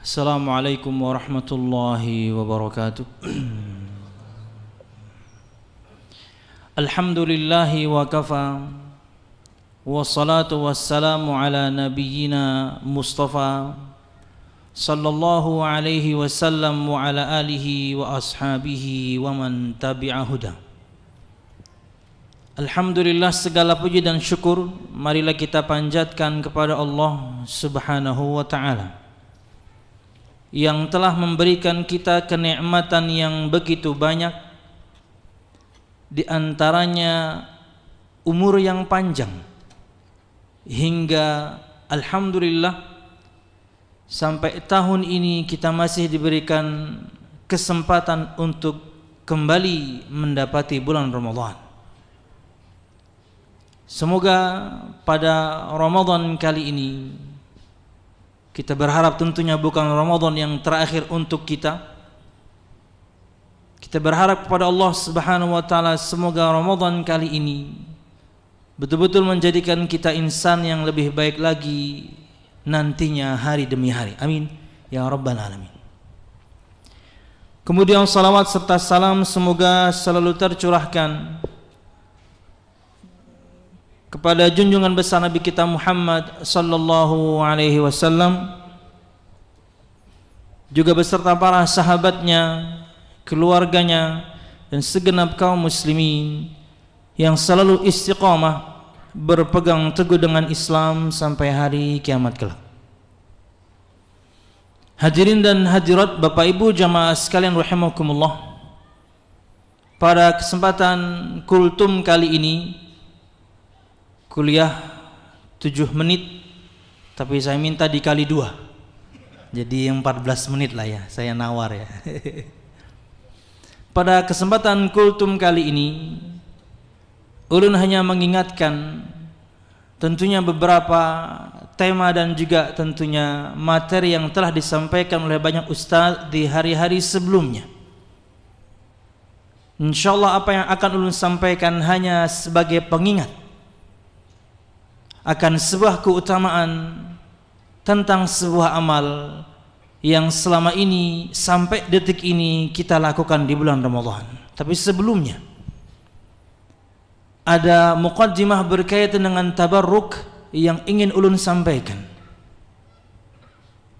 Assalamualaikum warahmatullahi wabarakatuh. Alhamdulillahi wa kafa, wassalatu wassalamu ala nabiyyina Mustafa sallallahu alaihi wasallam wa ala alihi wa ashabihi wa man tabi'a huda. Alhamdulillah, segala puji dan syukur marilah kita panjatkan kepada Allah Subhanahu wa ta'ala yang telah memberikan kita kenikmatan yang begitu banyak, di antaranya umur yang panjang, hingga alhamdulillah sampai tahun ini kita masih diberikan kesempatan untuk kembali mendapati bulan Ramadan. Semoga pada Ramadan kali ini kita berharap tentunya bukan Ramadan yang terakhir untuk kita. Kita berharap kepada Allah Subhanahu wa taala semoga Ramadan kali ini betul-betul menjadikan kita insan yang lebih baik lagi nantinya hari demi hari. Amin ya rabbal alamin. Kemudian salawat serta salam semoga selalu tercurahkan kepada junjungan besar Nabi kita Muhammad sallallahu alaihi wasallam, juga beserta para sahabatnya, keluarganya, dan segenap kaum muslimin yang selalu istiqamah berpegang teguh dengan Islam sampai hari kiamat kelak. Hadirin dan hadirat, Bapak Ibu jamaah sekalian rahimakumullah, pada kesempatan kultum kali ini kuliah 7 menit, tapi saya minta dikali 2, jadi 14 menit lah ya, saya nawar ya. Pada kesempatan kultum kali ini ulun hanya mengingatkan tentunya beberapa tema dan juga tentunya materi yang telah disampaikan oleh banyak ustaz di hari-hari sebelumnya. Insyaallah apa yang akan ulun sampaikan hanya sebagai pengingat akan sebuah keutamaan tentang sebuah amal yang selama ini sampai detik ini kita lakukan di bulan Ramadan. Tapi sebelumnya ada muqaddimah berkaitan dengan tabarruk yang ingin ulun sampaikan.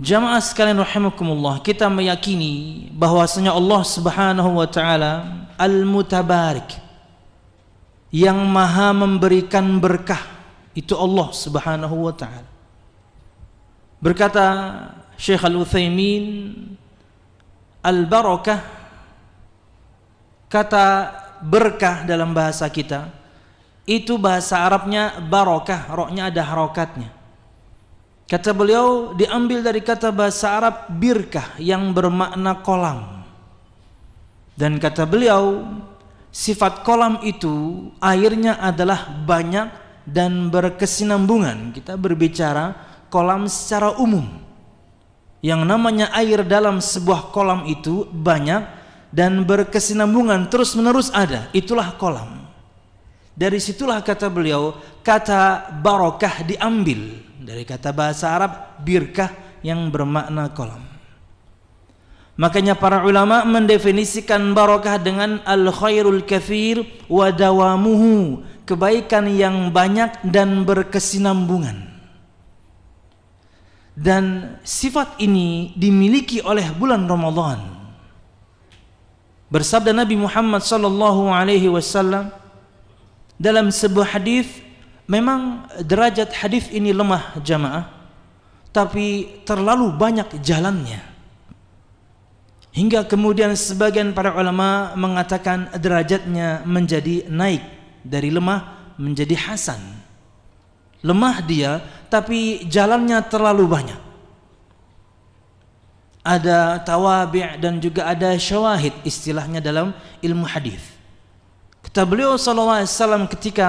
Jamaah sekalian rahimakumullah, kita meyakini bahwasanya Allah Subhanahu wa taala Al-Mutabarik, yang maha memberikan berkah, itu Allah Subhanahu wa ta'ala. Berkata Syekh Al-Utsaimin, al-barakah, kata berkah dalam bahasa kita itu bahasa Arabnya barakah, roknya ada harokatnya. Kata beliau diambil dari kata bahasa Arab birkah yang bermakna kolam. Dan kata beliau sifat kolam itu airnya adalah banyak dan berkesinambungan. Kita berbicara kolam secara umum. Yang namanya air dalam sebuah kolam itu banyak dan berkesinambungan, terus menerus ada. Itulah kolam. Dari situlah kata beliau, kata barakah diambil dari kata bahasa Arab birkah yang bermakna kolam. Makanya para ulama mendefinisikan barakah dengan al-khairul katsir wa dawamuhu, kebaikan yang banyak dan berkesinambungan. Dan sifat ini dimiliki oleh bulan Ramadan. Bersabda Nabi Muhammad sallallahu alaihi wasallam dalam sebuah hadis, memang derajat hadis ini lemah jamaah, tapi terlalu banyak jalannya, hingga kemudian sebagian para ulama mengatakan derajatnya menjadi naik dari lemah menjadi hasan. Lemah dia, tapi jalannya terlalu banyak. Ada tawabi' dan juga ada syawahid, istilahnya dalam ilmu hadis. Kata beliau sallallahu alaihi wasallam ketika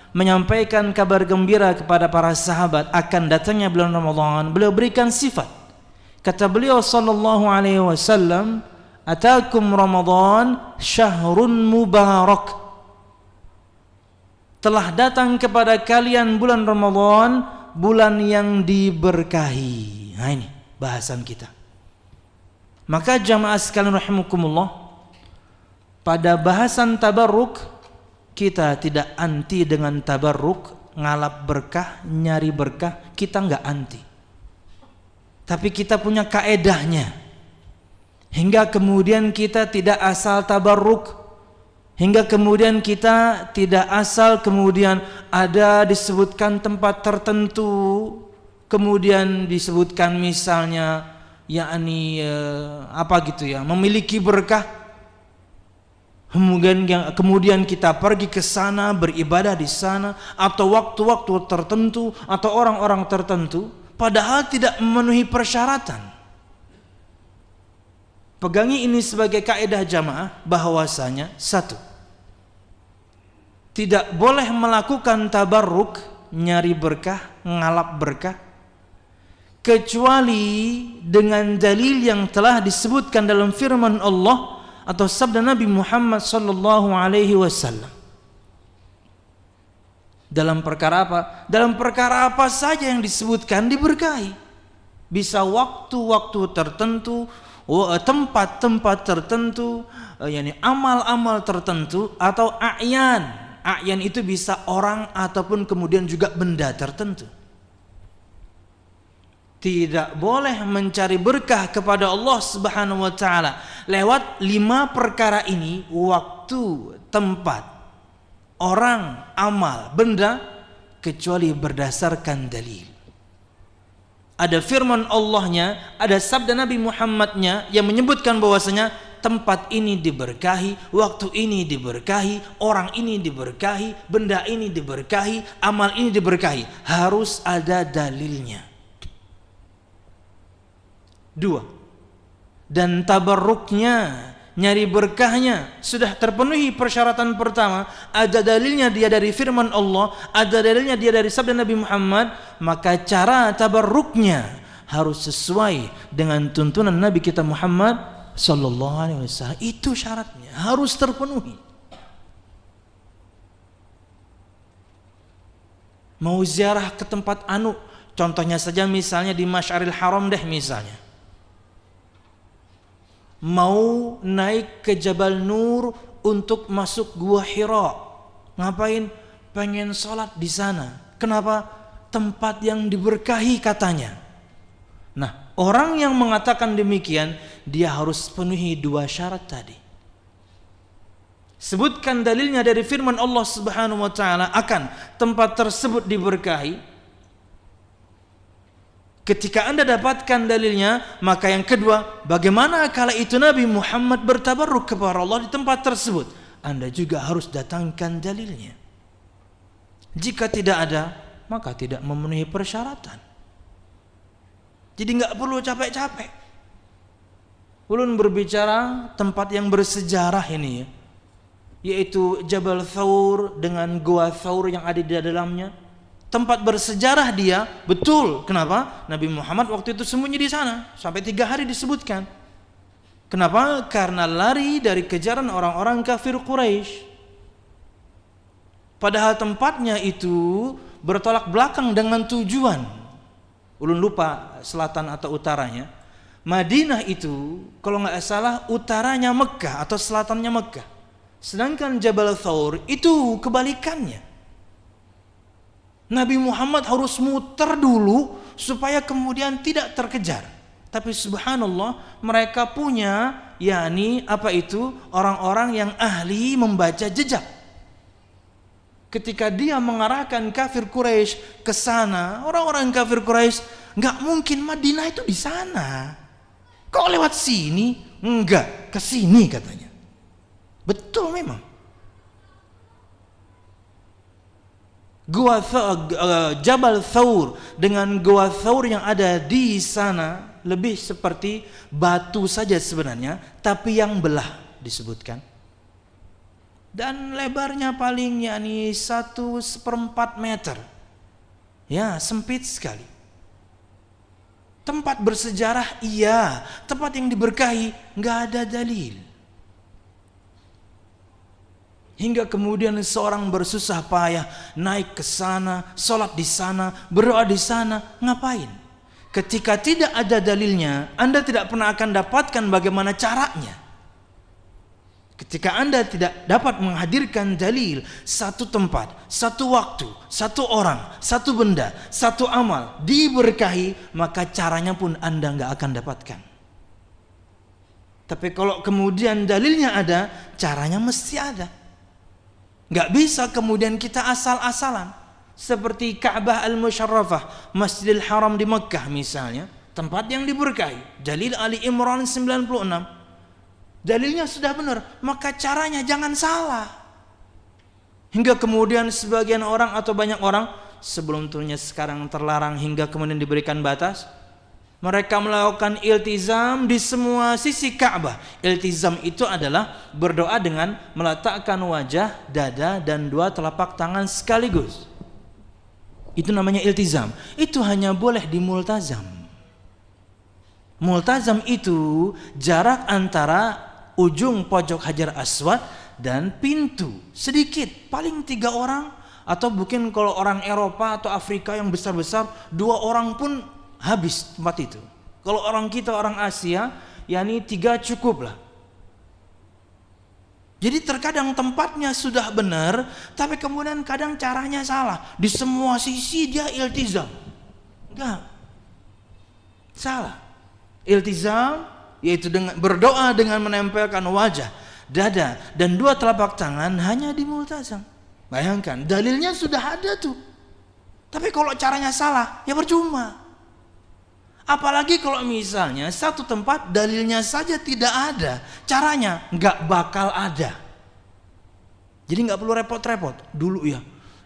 menyampaikan kabar gembira kepada para sahabat akan datangnya bulan Ramadan, beliau berikan sifat. Kata beliau sallallahu alaihi wasallam, "Atakum Ramadan syahrun mubarak." Telah datang kepada kalian bulan Ramadan, bulan yang diberkahi. Nah ini bahasan kita. Maka jamaah sekalian rahimakumullah, pada bahasan tabarruk kita tidak anti dengan tabarruk, ngalap berkah, nyari berkah, kita enggak anti. Tapi kita punya kaedahnya. Hingga kemudian kita tidak asal tabarruk, hingga kemudian kita tidak asal kemudian ada disebutkan tempat tertentu, kemudian disebutkan misalnya memiliki berkah, kemudian kita pergi ke sana beribadah di sana, atau waktu-waktu tertentu atau orang-orang tertentu, padahal tidak memenuhi persyaratan. Pegangi ini sebagai kaidah jamaah, bahwasanya satu, tidak boleh melakukan tabarruk, nyari berkah, ngalap berkah, kecuali dengan dalil yang telah disebutkan dalam firman Allah atau sabda Nabi Muhammad sallallahu alaihi wasallam. Dalam perkara apa? Dalam perkara apa saja yang disebutkan diberkahi. Bisa waktu-waktu tertentu, tempat-tempat tertentu, amal-amal tertentu, atau a'yan. A'yan itu bisa orang ataupun kemudian juga benda tertentu. Tidak boleh mencari berkah kepada Allah Subhanahu wa taala lewat 5 perkara ini: waktu, tempat, orang, amal, benda, kecuali berdasarkan dalil. Ada firman Allahnya, ada sabda Nabi Muhammadnya yang menyebutkan bahwasanya tempat ini diberkahi, waktu ini diberkahi, orang ini diberkahi, benda ini diberkahi, amal ini diberkahi. Harus ada dalilnya. 2. Dan tabarruknya, nyari berkahnya sudah terpenuhi persyaratan pertama, ada dalilnya dia dari firman Allah, ada dalilnya dia dari sabda Nabi Muhammad, maka cara tabarruknya harus sesuai dengan tuntunan Nabi kita Muhammad sallallahu alaihi wasallam. Itu syaratnya, harus terpenuhi. Mau ziarah ke tempat contohnya saja misalnya di Masyaril Haram deh misalnya. Mau naik ke Jabal Nur untuk masuk Gua Hira. Ngapain? Pengen sholat di sana. Kenapa? Tempat yang diberkahi katanya. Nah, orang yang mengatakan demikian, dia harus penuhi 2 syarat tadi. Sebutkan dalilnya dari firman Allah Subhanahu wa taala akan tempat tersebut diberkahi. Ketika Anda dapatkan dalilnya, maka yang kedua, bagaimana kala itu Nabi Muhammad bertabarruk kepada Allah di tempat tersebut? Anda juga harus datangkan dalilnya. Jika tidak ada, maka tidak memenuhi persyaratan. Jadi nggak perlu capek-capek. Ulun berbicara tempat yang bersejarah ini ya, yaitu Jabal Thawr dengan Gua Thawr yang ada di dalamnya. Tempat bersejarah dia, betul. Kenapa? Nabi Muhammad waktu itu sembunyi di sana sampai 3 hari disebutkan. Kenapa? Karena lari dari kejaran orang-orang kafir Quraisy. Padahal tempatnya itu bertolak belakang dengan tujuan. Ulun lupa selatan atau utaranya. Madinah itu kalau nggak salah utaranya Mekah atau selatannya Mekah. Sedangkan Jabal Thawr itu kebalikannya. Nabi Muhammad harus muter dulu supaya kemudian tidak terkejar. Tapi subhanallah, mereka punya orang-orang yang ahli membaca jejak. Ketika dia mengarahkan kafir Quraisy ke sana, orang-orang kafir Quraisy, enggak mungkin Madinah itu di sana. Kok lewat sini? Enggak, ke sini katanya. Betul memang. Jabal Thawr dengan Gua Thawr yang ada di sana lebih seperti batu saja sebenarnya, tapi yang belah disebutkan. Dan lebarnya paling 1/4 meter. Ya, sempit sekali. Tempat bersejarah iya, tempat yang diberkahi nggak ada dalil. Hingga kemudian seorang bersusah payah naik ke sana, sholat di sana, berdoa di sana. Ngapain? Ketika tidak ada dalilnya, Anda tidak pernah akan dapatkan bagaimana caranya. Ketika Anda tidak dapat menghadirkan dalil, satu tempat, satu waktu, satu orang, satu benda, satu amal diberkahi, maka caranya pun Anda nggak akan dapatkan. Tapi kalau kemudian dalilnya ada, caranya mesti ada. Nggak bisa kemudian kita asal-asalan. Seperti Ka'bah Al-Musyarrafah, Masjidil Haram di Mekkah misalnya, tempat yang diberkahi. Dalil Ali Imran 96. Dalilnya sudah benar, maka caranya jangan salah. Hingga kemudian sebagian orang atau banyak orang, sebelum turunnya sekarang terlarang hingga kemudian diberikan batas, mereka melakukan iltizam di semua sisi Ka'bah. Iltizam itu adalah berdoa dengan meletakkan wajah, dada, dan dua telapak tangan sekaligus. Itu namanya iltizam. Itu hanya boleh di multazam. Multazam itu jarak antara ujung pojok Hajar Aswad dan pintu sedikit, paling 3 orang, atau mungkin kalau orang Eropa atau Afrika yang besar-besar 2 orang pun habis tempat itu. Kalau orang kita orang Asia, yakni 3 cukup lah. Jadi terkadang tempatnya sudah benar, tapi kemudian kadang caranya salah. Di semua sisi dia iltizam. Enggak. Salah. Iltizam yaitu dengan berdoa dengan menempelkan wajah, dada, dan 2 telapak tangan hanya di multazam. Bayangkan, dalilnya sudah ada tuh. Tapi kalau caranya salah, ya percuma. Apalagi kalau misalnya satu tempat dalilnya saja tidak ada, caranya nggak bakal ada. Jadi nggak perlu repot-repot. Dulu ya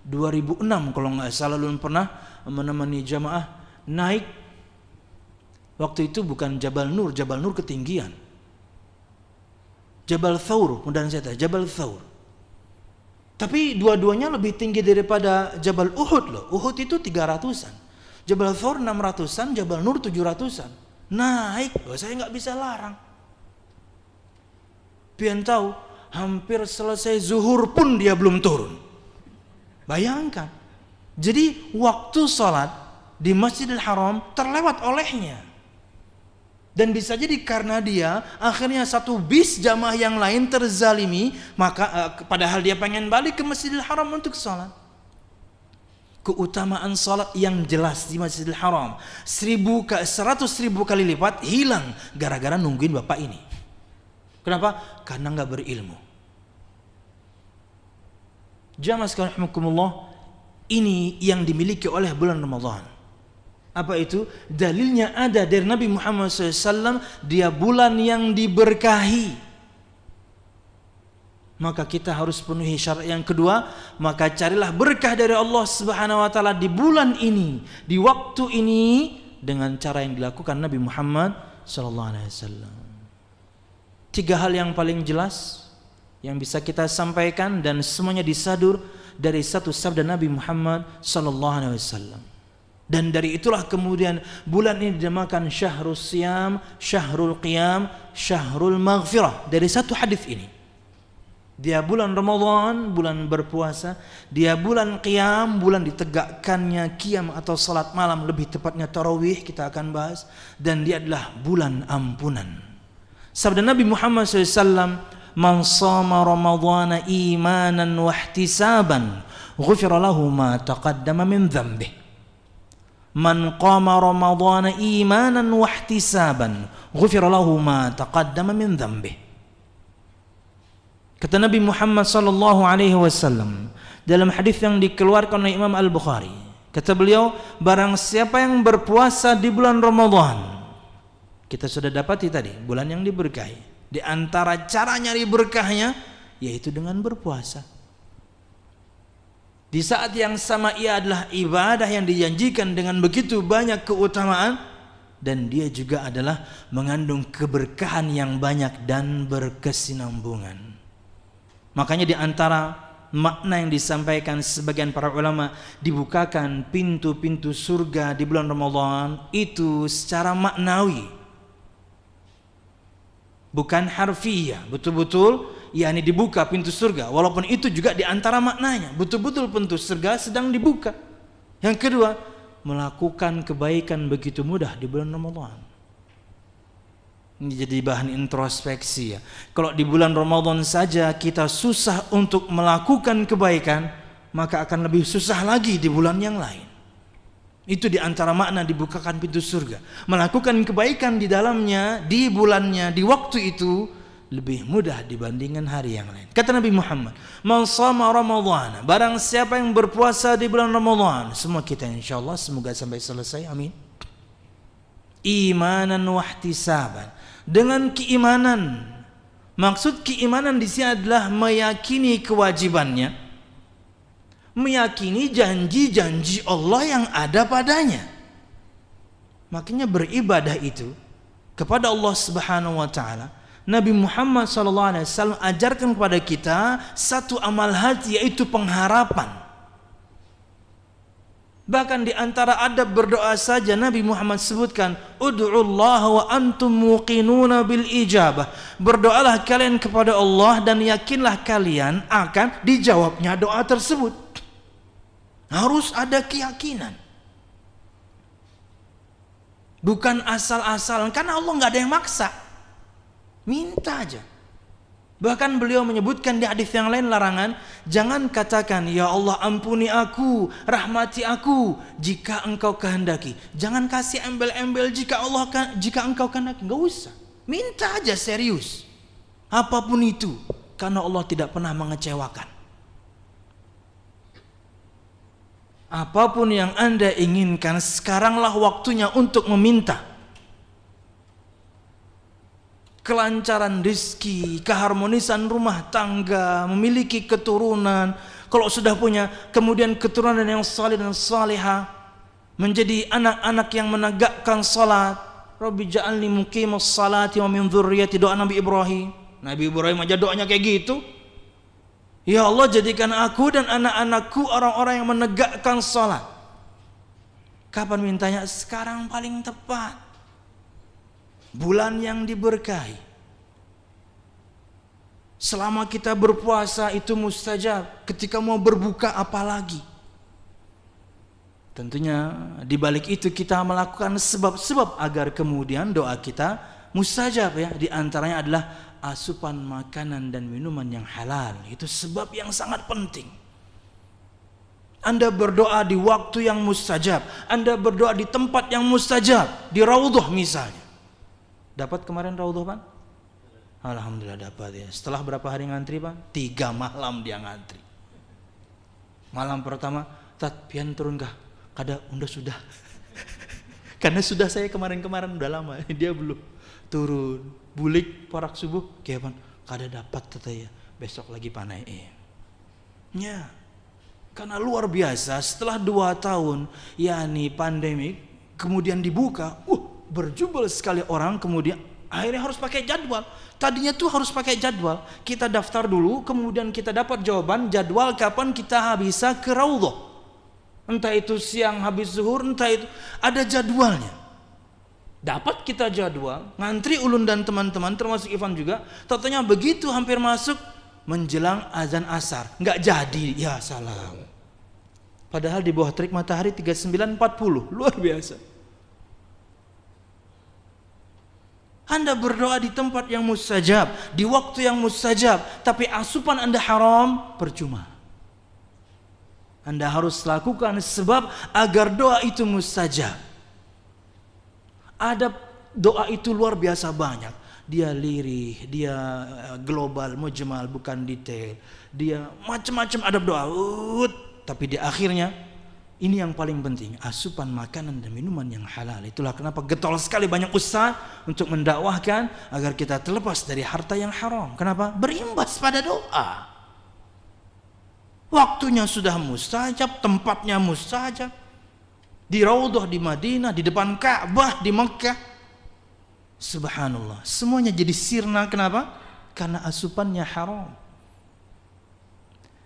2006 kalau nggak salah, Lun pernah menemani jamaah naik. Waktu itu bukan Jabal Nur ketinggian. Jabal Thawr, mudah-mudahan saya tahu, Jabal Thawr. Tapi dua-duanya lebih tinggi daripada Jabal Uhud loh. Uhud itu 300-an. Jabal Thawr 600-an, Jabal Nur 700-an. Naik, saya nggak bisa larang. Pian tahu, hampir selesai zuhur pun dia belum turun. Bayangkan. Jadi waktu sholat di Masjidil Haram terlewat olehnya. Dan bisa jadi karena dia akhirnya satu bis jamaah yang lain terzalimi, maka padahal dia pengen balik ke Masjidil Haram untuk sholat. Keutamaan salat yang jelas di Masjidil Haram 100.000 kali lipat hilang gara-gara nungguin bapak ini. Kenapa? Karena nggak berilmu. Jamaah sekalian rahimakumullah, ini yang dimiliki oleh bulan Ramadan. Apa itu? Dalilnya ada dari Nabi Muhammad SAW, dia bulan yang diberkahi. Maka kita harus penuhi syarat yang kedua, maka carilah berkah dari Allah Subhanahu wa taala di bulan ini, di waktu ini, dengan cara yang dilakukan Nabi Muhammad sallallahu alaihi wasallam. 3 hal yang paling jelas yang bisa kita sampaikan dan semuanya disadur dari satu sabda Nabi Muhammad sallallahu alaihi wasallam. Dan dari itulah kemudian bulan ini dinamakan Syahrul Siyam, Syahrul Qiyam, Syahrul Maghfirah, dari satu hadis ini. Dia bulan Ramadan, bulan berpuasa. Dia bulan Qiyam, bulan ditegakkannya qiyam atau salat malam, lebih tepatnya tarawih, kita akan bahas. Dan dia adalah bulan ampunan. Sabda Nabi Muhammad SAW, "Man shama Ramadhana imanan wa ihtisaban, ghufira lahu ma taqaddama min dhanbih." Man qama Ramadhana imanan wa ihtisaban, ghufira lahu ma taqaddama min dhanbih. Kata Nabi Muhammad sallallahu alaihi wasallam dalam hadis yang dikeluarkan oleh Imam Al-Bukhari, kata beliau, barang siapa yang berpuasa di bulan Ramadan, kita sudah dapati tadi bulan yang diberkahi. Di antara cara nyari berkahnya yaitu dengan berpuasa. Di saat yang sama ia adalah ibadah yang dijanjikan dengan begitu banyak keutamaan, dan dia juga adalah mengandung keberkahan yang banyak dan berkesinambungan. Makanya di antara makna yang disampaikan sebagian para ulama, dibukakan pintu-pintu surga di bulan Ramadan itu secara maknawi, bukan harfiah. Betul-betul yakni dibuka pintu surga, walaupun itu juga di antara maknanya, betul-betul pintu surga sedang dibuka. Yang kedua, melakukan kebaikan begitu mudah di bulan Ramadan. Ini jadi bahan introspeksi ya. Kalau di bulan Ramadan saja kita susah untuk melakukan kebaikan, maka akan lebih susah lagi di bulan yang lain. Itu di antara makna dibukakan pintu surga. Melakukan kebaikan di dalamnya, di bulannya, di waktu itu lebih mudah dibandingkan hari yang lain. Kata Nabi Muhammad, "Man shama Ramadhan," barang siapa yang berpuasa di bulan Ramadan, semua kita insyaallah semoga sampai selesai, amin. Imanan wa ihtisaban, dengan keimanan. Maksud keimanan di sini adalah meyakini kewajibannya, meyakini janji-janji Allah yang ada padanya. Makanya beribadah itu kepada Allah Subhanahu wa taala, Nabi Muhammad SAW ajarkan kepada kita satu amal hati, yaitu pengharapan. Bahkan di antara adab berdoa saja Nabi Muhammad sebutkan, "Ud'ullaha wa antum muqinuna bil ijabah." Berdoalah kalian kepada Allah dan yakinlah kalian akan dijawabnya doa tersebut. Harus ada keyakinan. Bukan asal-asalan, karena Allah nggak ada yang maksa. Minta aja. Bahkan beliau menyebutkan di hadis yang lain larangan, jangan katakan ya Allah ampuni aku, rahmati aku jika engkau kehendaki. Jangan kasih embel-embel jika engkau kehendaki. Enggak usah. Minta aja serius. Apapun itu, karena Allah tidak pernah mengecewakan. Apapun yang Anda inginkan, sekaranglah waktunya untuk meminta. Kelancaran rezeki, keharmonisan rumah tangga, memiliki keturunan. Kalau sudah punya, kemudian keturunan yang saleh dan salihah, menjadi anak-anak yang menegakkan salat. Rabbi ja'alni muqimas salati wa min dzurriyyati, doa Nabi Ibrahim. Nabi Ibrahim aja doanya kayak gitu. Ya Allah, jadikan aku dan anak-anakku orang-orang yang menegakkan salat. Kapan mintanya? Sekarang paling tepat. Bulan yang diberkahi. Selama kita berpuasa itu mustajab. Ketika mau berbuka apalagi. Tentunya di balik itu kita melakukan sebab-sebab agar kemudian doa kita mustajab ya. Di antaranya adalah asupan makanan dan minuman yang halal. Itu sebab yang sangat penting. Anda berdoa di waktu yang mustajab. Anda berdoa di tempat yang mustajab. Di raudhah misalnya. Dapat kemarin raudhah Pak? Alhamdulillah dapat ya. Setelah berapa hari ngantri Pak? 3 malam dia ngantri. Malam pertama, Tat pian turun kah? Kada unda sudah. Karena sudah saya kemarin-kemarin udah lama, dia belum turun. Bulik porak subuh, kapan? Kada dapat tata ya. Besok lagi panai. Ya. Karena luar biasa setelah 2 tahun yakni pandemik kemudian dibuka, berjubel sekali orang, kemudian akhirnya harus pakai jadwal. Tadinya tuh harus pakai jadwal. Kita daftar dulu, kemudian kita dapat jawaban jadwal kapan kita bisa ke raudhah. Entah itu siang habis zuhur, entah itu ada jadwalnya. Dapat kita jadwal, ngantri ulun dan teman-teman termasuk Ivan juga. Tentunya begitu hampir masuk menjelang azan asar, nggak jadi, ya salam. Padahal di bawah terik matahari 39.40, luar biasa. Anda berdoa di tempat yang mustajab, di waktu yang mustajab, tapi asupan Anda haram, percuma. Anda harus lakukan sebab agar doa itu mustajab. Ada doa itu luar biasa banyak. Dia lirih, dia global, mujmal, bukan detail. Dia macam-macam adab doa. Tapi di akhirnya ini yang paling penting, asupan makanan dan minuman yang halal. Itulah kenapa getol sekali banyak ustaz untuk mendakwahkan agar kita terlepas dari harta yang haram. Kenapa? Berimbas pada doa. Waktunya sudah mustajab, tempatnya mustajab. Di raudhah di Madinah, di depan Ka'bah di Mekah. Subhanallah, semuanya jadi sirna. Kenapa? Karena asupannya haram.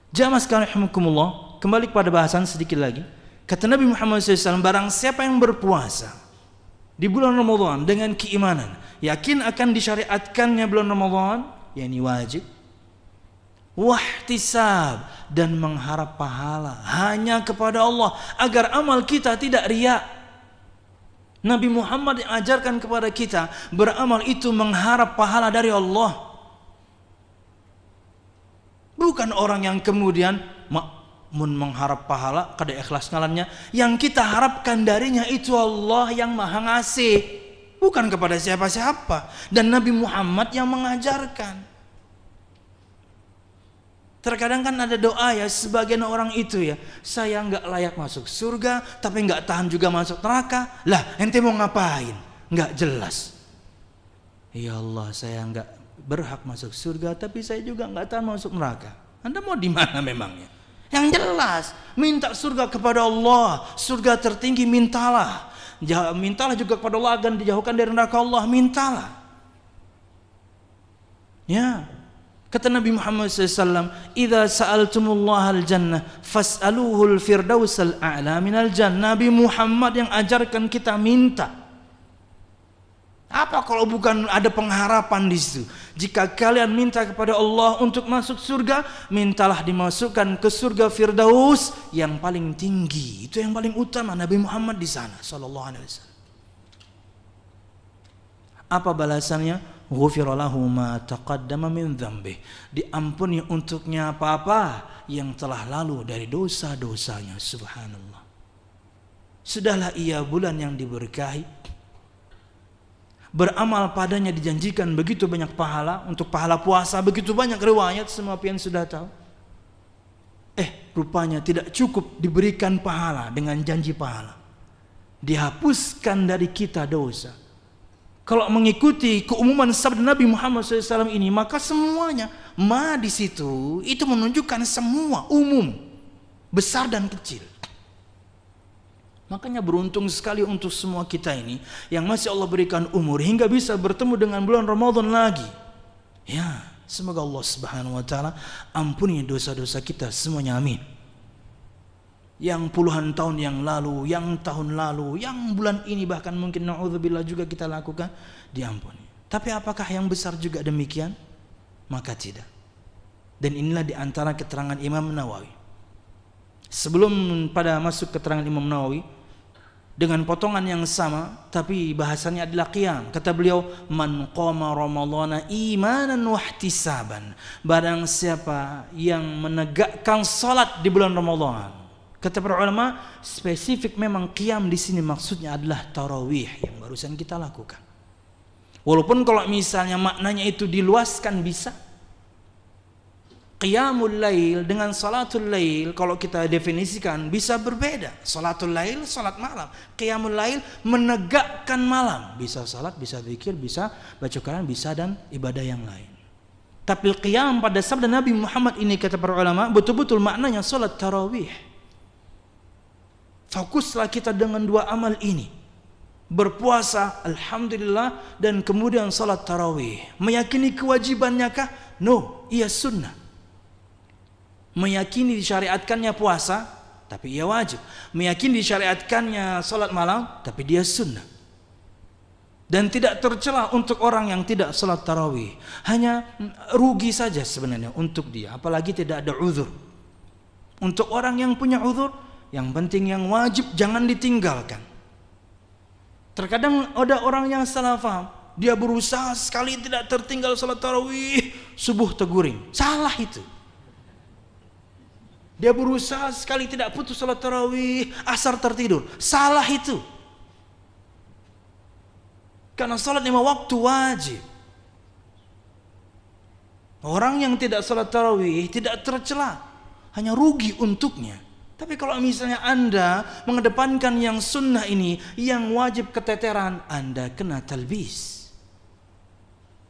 Jamaah sekalian rahimakumullah, kembali kepada bahasan sedikit lagi. Kata Nabi Muhammad SAW, barang siapa yang berpuasa di bulan Ramadan dengan keimanan, yakin akan disyariatkannya bulan Ramadan, yakni wajib, wahtisab, dan mengharap pahala hanya kepada Allah, agar amal kita tidak riya. Nabi Muhammad yang ajarkan kepada kita beramal itu mengharap pahala dari Allah, bukan orang yang kemudian mun mengharap pahala kada ikhlas ngalannya. Yang kita harapkan darinya itu Allah yang maha ngasih, bukan kepada siapa-siapa. Dan Nabi Muhammad yang mengajarkan. Terkadang kan ada doa ya, sebagian orang itu ya, saya nggak layak masuk surga, tapi nggak tahan juga masuk neraka. Lah, ente mau ngapain? Nggak jelas. Ya Allah, saya nggak berhak masuk surga, tapi saya juga nggak tahan masuk neraka. Anda mau di mana memangnya? Yang jelas, minta surga kepada Allah, surga tertinggi mintalah. Mintalah juga kepada Allah agar dijauhkan dari neraka Allah, mintalah. Ya. Kata Nabi Muhammad SAW, "Idza sa'altumullaha al-jannah fas'aluhu al-firdaus al-a'la minal jannah." Nabi Muhammad yang ajarkan kita minta. Apa kalau bukan ada pengharapan di situ? Jika kalian minta kepada Allah untuk masuk surga, mintalah dimasukkan ke surga Firdaus yang paling tinggi. Itu yang paling utama. Nabi Muhammad di sana sallallahu alaihi wasallam. Apa balasannya? Ghufira lahu ma taqaddama min dzambih. Diampuni untuknya apa-apa yang telah lalu dari dosa-dosanya. Subhanallah. Sudahlah ia bulan yang diberkahi, beramal padanya dijanjikan begitu banyak pahala. Untuk pahala puasa begitu banyak riwayat, semua pian sudah tahu. Rupanya tidak cukup diberikan pahala dengan janji pahala, dihapuskan dari kita dosa. Kalau mengikuti keumuman sabda Nabi Muhammad SAW ini, maka semuanya di situ itu menunjukkan semua umum, besar dan kecil. Makanya beruntung sekali untuk semua kita ini yang masih Allah berikan umur hingga bisa bertemu dengan bulan Ramadan lagi. Ya, semoga Allah Subhanahu wa taala ampuni dosa-dosa kita semuanya, amin. Yang puluhan tahun yang lalu, yang tahun lalu, yang bulan ini bahkan mungkin na'udzubillah juga kita lakukan, diampuni. Tapi apakah yang besar juga demikian? Maka tidak. Dan inilah diantara keterangan Imam Nawawi. Sebelum pada masuk keterangan Imam Nawawi, dengan potongan yang sama, tapi bahasannya adalah qiyam. Kata beliau, man qama ramadhana imanan wahtisaban. Barang siapa yang menegakkan salat di bulan Ramadan. Kata para ulama, spesifik memang qiyam di sini maksudnya adalah tarawih yang barusan kita lakukan. Walaupun kalau misalnya maknanya itu diluaskan bisa. Qiyamul lail dengan salatul lail kalau kita definisikan bisa berbeda. Salatul lail, salat malam. Qiyamul lail menegakkan malam. Bisa salat, bisa zikir, bisa baca Quran, bisa dan ibadah yang lain. Tapi qiyam pada sabda Nabi Muhammad ini kata para ulama betul-betul maknanya salat tarawih. Fokuslah kita dengan dua amal ini. Berpuasa, alhamdulillah, dan kemudian salat tarawih. Meyakini kewajibannya kah? No, ia sunnah. Meyakini disyariatkannya puasa, tapi ia wajib. Meyakini disyariatkannya salat malam, tapi dia sunnah. Dan tidak tercela untuk orang yang tidak salat tarawih. Hanya rugi saja sebenarnya untuk dia, apalagi tidak ada uzur. Untuk orang yang punya uzur, yang penting yang wajib jangan ditinggalkan. Terkadang ada orang yang salah faham, dia berusaha sekali tidak tertinggal salat tarawih, subuh teguring. Salah itu. Dia berusaha sekali tidak putus salat tarawih, asar tertidur. Salah itu. Karena salat 5 waktu wajib. Orang yang tidak salat tarawih tidak tercela, hanya rugi untuknya. Tapi kalau misalnya Anda mengedepankan yang sunnah ini, yang wajib keteteran, Anda kena talbis.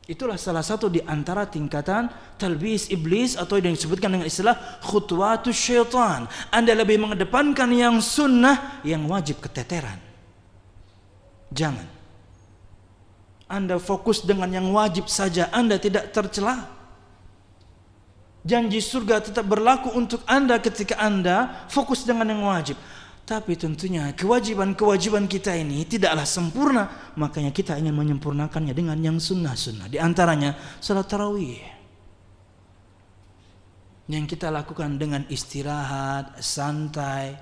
Itulah salah satu di antara tingkatan talbis iblis atau yang disebutkan dengan istilah khutwatus syaitan. Anda lebih mengedepankan yang sunnah, yang wajib keteteran. Jangan. Anda fokus dengan yang wajib saja, Anda tidak tercela. Janji surga tetap berlaku untuk Anda ketika Anda fokus dengan yang wajib. Tapi tentunya kewajiban-kewajiban kita ini tidaklah sempurna. Makanya kita ingin menyempurnakannya dengan yang sunnah-sunnah. Di antaranya salat tarawih. yang kita lakukan dengan istirahat, santai,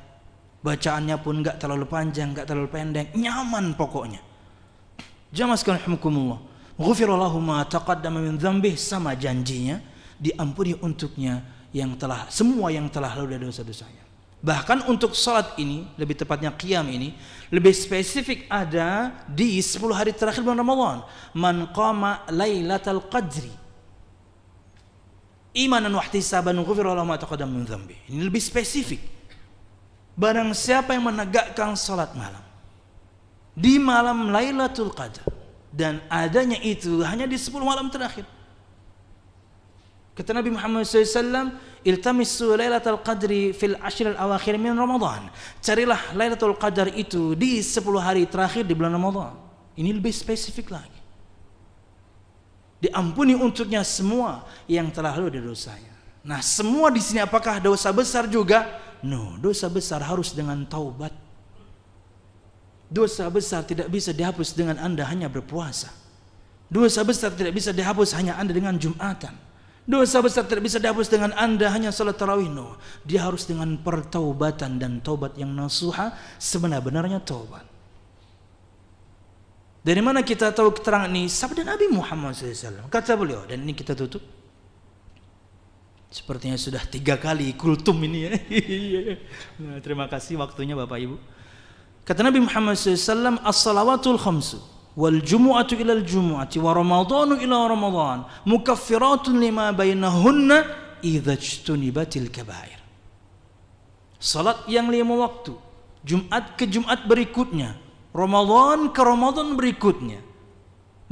bacaannya pun enggak terlalu panjang, enggak terlalu pendek, nyaman pokoknya. Jamaah sekalian rahimakumullah, ghufira lahu ma taqaddama min dzambih, sama janjinya diampuni untuknya semua yang telah lalu dari dosa-dosanya. Bahkan untuk salat ini, lebih tepatnya qiyam ini, lebih spesifik ada di 10 hari terakhir bulan Ramadan. Man qama lailatal qadri imanan wa ihtisaban ghufira lahu ma taqaddama min dzambi. Ini lebih spesifik. Barang siapa yang menegakkan salat malam di malam Lailatul Qadar, dan adanya itu hanya di 10 malam terakhir. Kata Nabi Muhammad SAW, iltamisu Lailatul Qadri fil ashril awakhir min Ramadan. Carilah Lailatul Qadar itu di 10 hari terakhir di bulan Ramadan. Ini lebih spesifik lagi. Diampuni untuknya semua yang telah lalu dari dosanya. Nah, semua di sini apakah dosa besar juga? No, dosa besar harus dengan taubat. Dosa besar tidak bisa dihapus dengan Anda hanya berpuasa. Dosa besar tidak bisa dihapus hanya Anda dengan Jumatan. Dosa besar tidak bisa dihapus dengan Anda hanya salat tarawih. No, dia harus dengan pertaubatan, dan taubat yang nasuha, sebenar-benarnya taubat. Dari mana kita tahu keterangan ini? Sabda Nabi Muhammad SAW. Kata beliau, dan ini kita tutup. Sepertinya sudah 3 kali kultum ini ya. Nah, terima kasih waktunya Bapak Ibu. Kata Nabi Muhammad SAW, as-salawatul khamsu wal jumu'atu ilal jumu'ati wa ramadhanu ila ramadhan mukaffiratun lima bainahunna idza ijtunibatil kabair. Salat yang 5 waktu, Jumat ke Jumat berikutnya, Ramadan ke Ramadan berikutnya,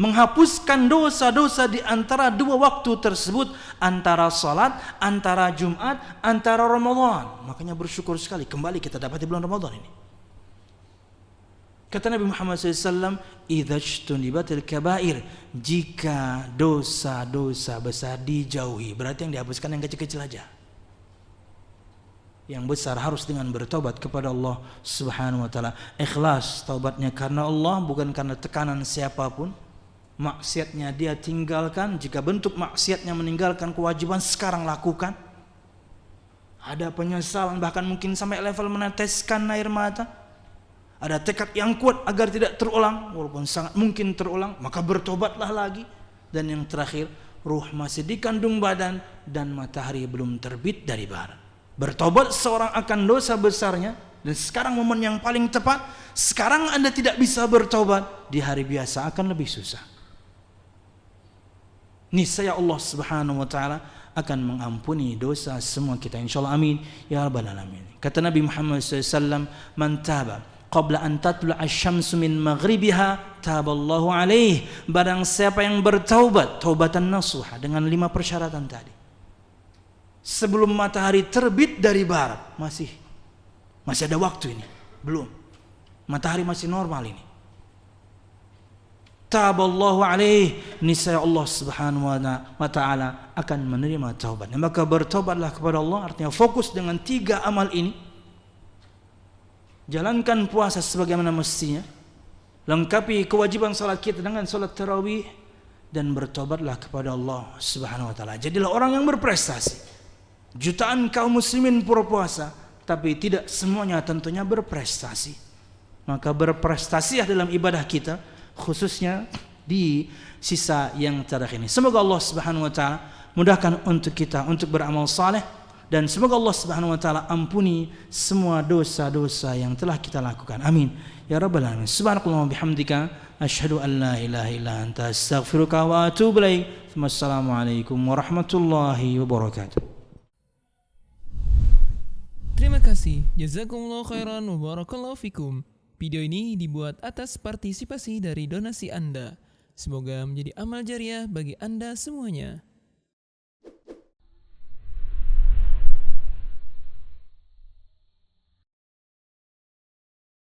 menghapuskan dosa-dosa di antara 2 waktu tersebut, antara salat, antara Jumat, antara Ramadan. Makanya bersyukur sekali kembali kita dapat di bulan Ramadan ini. Kata Nabi Muhammad SAW, idza ijtunibatil kabair, jika dosa-dosa besar dijauhi, berarti yang dihapuskan yang kecil-kecil aja. Yang besar harus dengan bertobat kepada Allah Subhanahu wa taala. Ikhlas taubatnya karena Allah, bukan karena tekanan siapapun. Maksiatnya dia tinggalkan, jika bentuk maksiatnya meninggalkan kewajiban sekarang lakukan. Ada penyesalan, bahkan mungkin sampai level meneteskan air mata. Ada tekad yang kuat agar tidak terulang, walaupun sangat mungkin terulang, maka bertobatlah lagi. Dan yang terakhir, ruh masih dikandung badan dan matahari belum terbit dari barat. Bertobat seorang akan dosa besarnya, dan sekarang momen yang paling tepat. Sekarang Anda tidak bisa bertobat, di hari biasa akan lebih susah. Niscaya Allah Subhanahu wa taala akan mengampuni dosa semua kita, insyaallah, amin ya rabbal alamin. Kata Nabi Muhammad SAW, man taba qabla an tatlu'a asy-syamsu min maghribiha taballahu alaih. Barang siapa yang bertaubat taubatan nasuha dengan 5 persyaratan tadi, sebelum matahari terbit dari barat, masih ada waktu ini, belum, matahari masih normal ini, taballahu alaih, niscaya Allah Subhanahu wa taala akan menerima taubatnya. Maka bertobatlah kepada Allah, artinya fokus dengan 3 amal ini. Jalankan puasa sebagaimana mestinya, lengkapi kewajiban salat kita dengan salat tarawih, dan bertobatlah kepada Allah Subhanahu wa taala. Jadilah orang yang berprestasi. Jutaan kaum muslimin berpuasa, tapi tidak semuanya tentunya berprestasi. Maka berprestasilah dalam ibadah kita, khususnya di sisa yang terakhir ini. Semoga Allah Subhanahu wa taala mudahkan untuk kita untuk beramal saleh, dan semoga Allah Subhanahu wa taala ampuni semua dosa-dosa yang telah kita lakukan. Amin ya rabbal alamin. Subhanakallahumma bihamdika asyhadu an la ilaha illa anta astaghfiruka wa atubu ilaik. Wassalamualaikum warahmatullahi wabarakatuh. Terima kasih. Jazakumullah khairan wa barakallahu fikum. Video ini dibuat atas partisipasi dari donasi Anda. Semoga menjadi amal jariah bagi Anda semuanya.